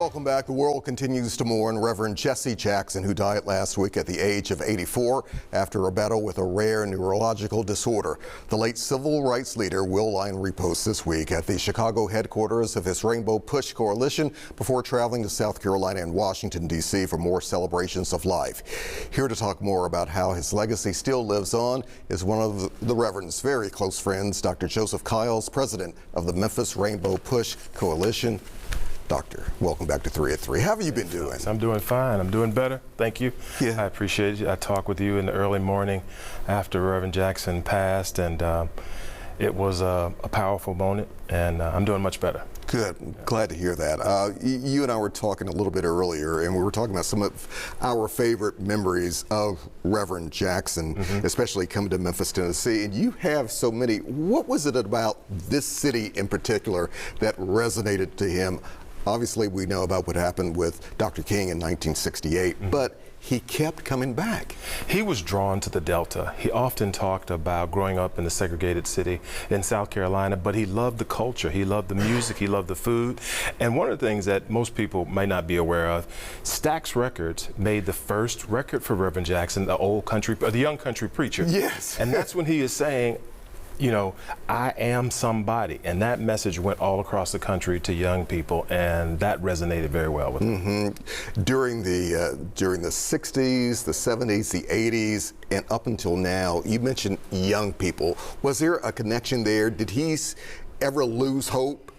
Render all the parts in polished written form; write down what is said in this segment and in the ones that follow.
Welcome back. The world continues to mourn Reverend Jesse Jackson, who died last week at the age of 84 after a battle with a rare neurological disorder. The late civil rights leader will lie in repose this week at the Chicago headquarters of his Rainbow PUSH Coalition before traveling to South Carolina and Washington, D.C. for more celebrations of life. Here to talk more about how his legacy still lives on is one of the Reverend's very close friends, Dr. Joseph Kiles, president of the Memphis Rainbow PUSH Coalition. Doctor, welcome back to 3 at 3. How have you been doing? I'm doing fine. I'm doing better. Thank you. Yeah. I appreciate it. I talked with you in the early morning after Reverend Jackson passed, and it was a powerful moment, and I'm doing much better. Good. Glad to hear that. You and I were talking a little bit earlier, and we were talking about some of our favorite memories of Reverend Jackson, especially coming to Memphis, Tennessee. And you have so many. What was it about this city in particular that resonated to him? Obviously, we know about what happened with Dr. King in 1968, but he kept coming back. He was drawn to the Delta. He often talked about growing up in the segregated city in South Carolina, but he loved the culture, he loved the music, he loved the food. And one of the things that most people might not be aware of, Stax Records made the first record for Reverend Jackson, the young country preacher. Yes. And that's when he is saying, you know, I am somebody, and that message went all across the country to young people, and that resonated very well with them. During the 60s, the 70s, the 80s, and up until now, you mentioned young people. Was there a connection there? Did he ever lose hope?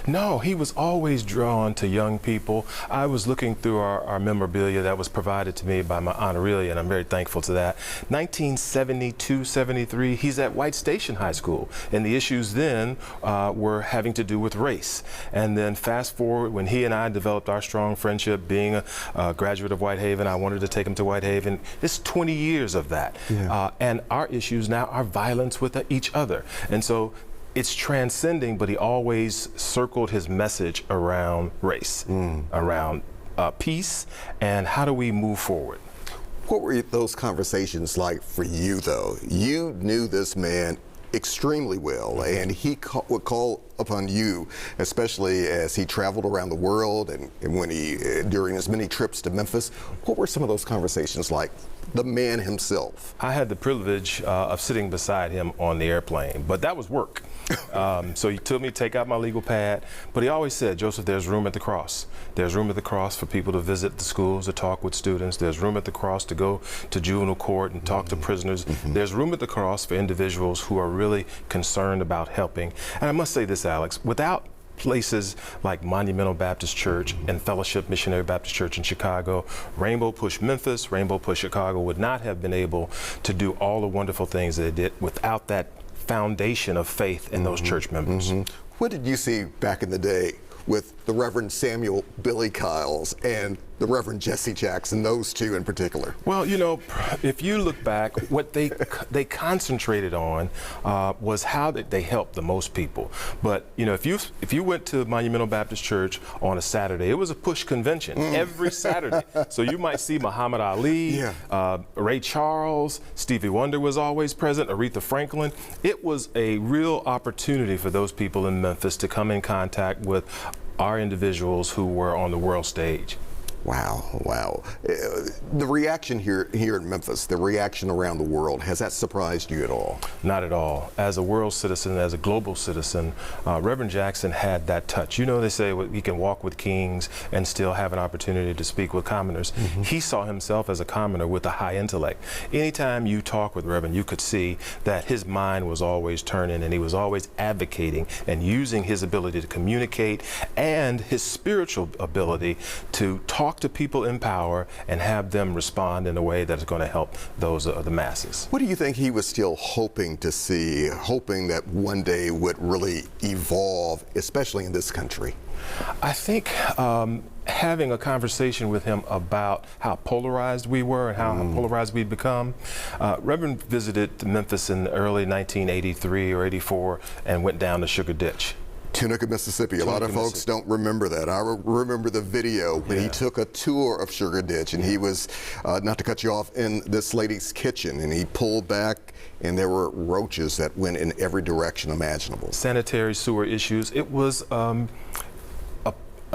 No, he was always drawn to young people. I was looking through our memorabilia that was provided to me by my Aunt Aurelia, and I'm very thankful to that. 1972, 73, he's at White Station High School, and the issues then were having to do with race. And then fast forward, when he and I developed our strong friendship, being a graduate of Whitehaven, I wanted to take him to Whitehaven. It's 20 years of that. Yeah. And our issues now are violence with each other. And so it's transcending, but he always circled his message around race, around peace, and how do we move forward. What were those conversations like for you, though? You knew this man extremely well, and he would call upon you, especially as he traveled around the world and when during his many trips to Memphis. What were some of those conversations like? The man himself. I had the privilege of sitting beside him on the airplane, but that was work. So he told me to take out my legal pad, but he always said, Joseph, there's room at the cross. There's room at the cross for people to visit the schools, to talk with students. There's room at the cross to go to juvenile court and talk to prisoners. There's room at the cross for individuals who are really concerned about helping. And I must say this, Alex, without places like Monumental Baptist Church and Fellowship Missionary Baptist Church in Chicago, Rainbow PUSH Memphis, Rainbow PUSH Chicago would not have been able to do all the wonderful things that it did without that foundation of faith in those church members. What did you see back in the day with the Reverend Samuel Billy Kiles and the Reverend Jesse Jackson, those two in particular? Well, you know, if you look back, what they concentrated on was how they helped the most people. But you know, if you went to Monumental Baptist Church on a Saturday, it was a PUSH convention every Saturday. So you might see Muhammad Ali, Ray Charles, Stevie Wonder was always present, Aretha Franklin. It was a real opportunity for those people in Memphis to come in contact with our individuals who were on the world stage. Wow, wow. The reaction here in Memphis, the reaction around the world, has that surprised you at all? Not at all. As a world citizen, as a global citizen, Reverend Jackson had that touch. You know, they say he can walk with kings and still have an opportunity to speak with commoners. He saw himself as a commoner with a high intellect. Anytime you talk with Reverend, you could see that his mind was always turning, and he was always advocating and using his ability to communicate and his spiritual ability to talk to people in power and have them respond in a way that is going to help those the masses. What do you think he was still hoping to see, hoping that one day would really evolve, especially in this country? I think having a conversation with him about how polarized we were and how polarized we'd become. Reverend visited Memphis in early 1983 or 84 and went down to Sugar Ditch. Tunica, Mississippi. A lot of folks don't remember that. I remember the video when he took a tour of Sugar Ditch, and he was, not to cut you off, in this lady's kitchen, and he pulled back, and there were roaches that went in every direction imaginable. Sanitary sewer issues. It was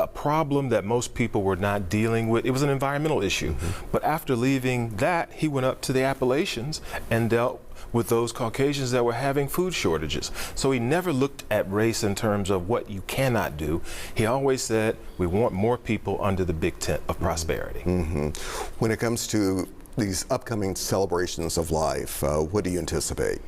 a problem that most people were not dealing with. It was an environmental issue. But after leaving that, he went up to the Appalachians and dealt with those Caucasians that were having food shortages. So he never looked at race in terms of what you cannot do. He always said, we want more people under the big tent of prosperity. When it comes to these upcoming celebrations of life, what do you anticipate?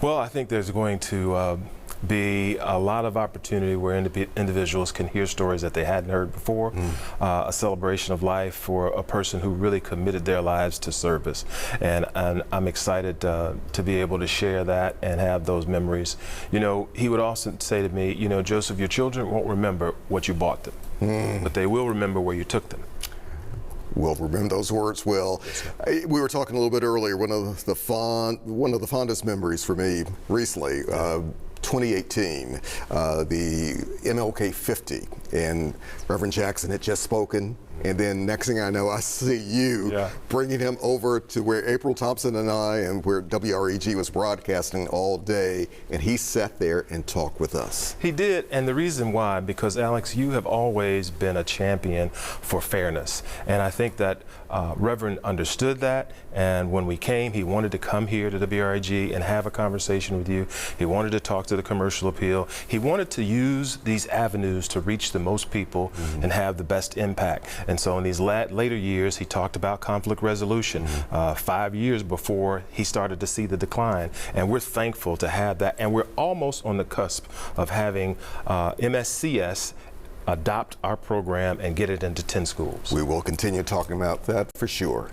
Well, I think there's going to be a lot of opportunity where individuals can hear stories that they hadn't heard before, a celebration of life for a person who really committed their lives to service. And I'm excited to be able to share that and have those memories. You know, he would also say to me, you know, Joseph, your children won't remember what you bought them, but they will remember where you took them. We'll remember those words well. We were talking a little bit earlier, one of the fondest memories for me recently, 2018, the MLK 50, and Reverend Jackson had just spoken, and then next thing I know, I see you bringing him over to where April Thompson and I, and where WREG was broadcasting all day, and he sat there and talked with us. He did, and the reason why, because Alex, you have always been a champion for fairness, and I think that Reverend understood that, and when we came, he wanted to come here to WREG and have a conversation with you. He wanted to talk to the commercial appeal. He wanted to use these avenues to reach the most people and have the best impact. And so in these later years, he talked about conflict resolution 5 years before he started to see the decline. And we're thankful to have that. And we're almost on the cusp of having MSCS adopt our program and get it into 10 schools. We will continue talking about that for sure.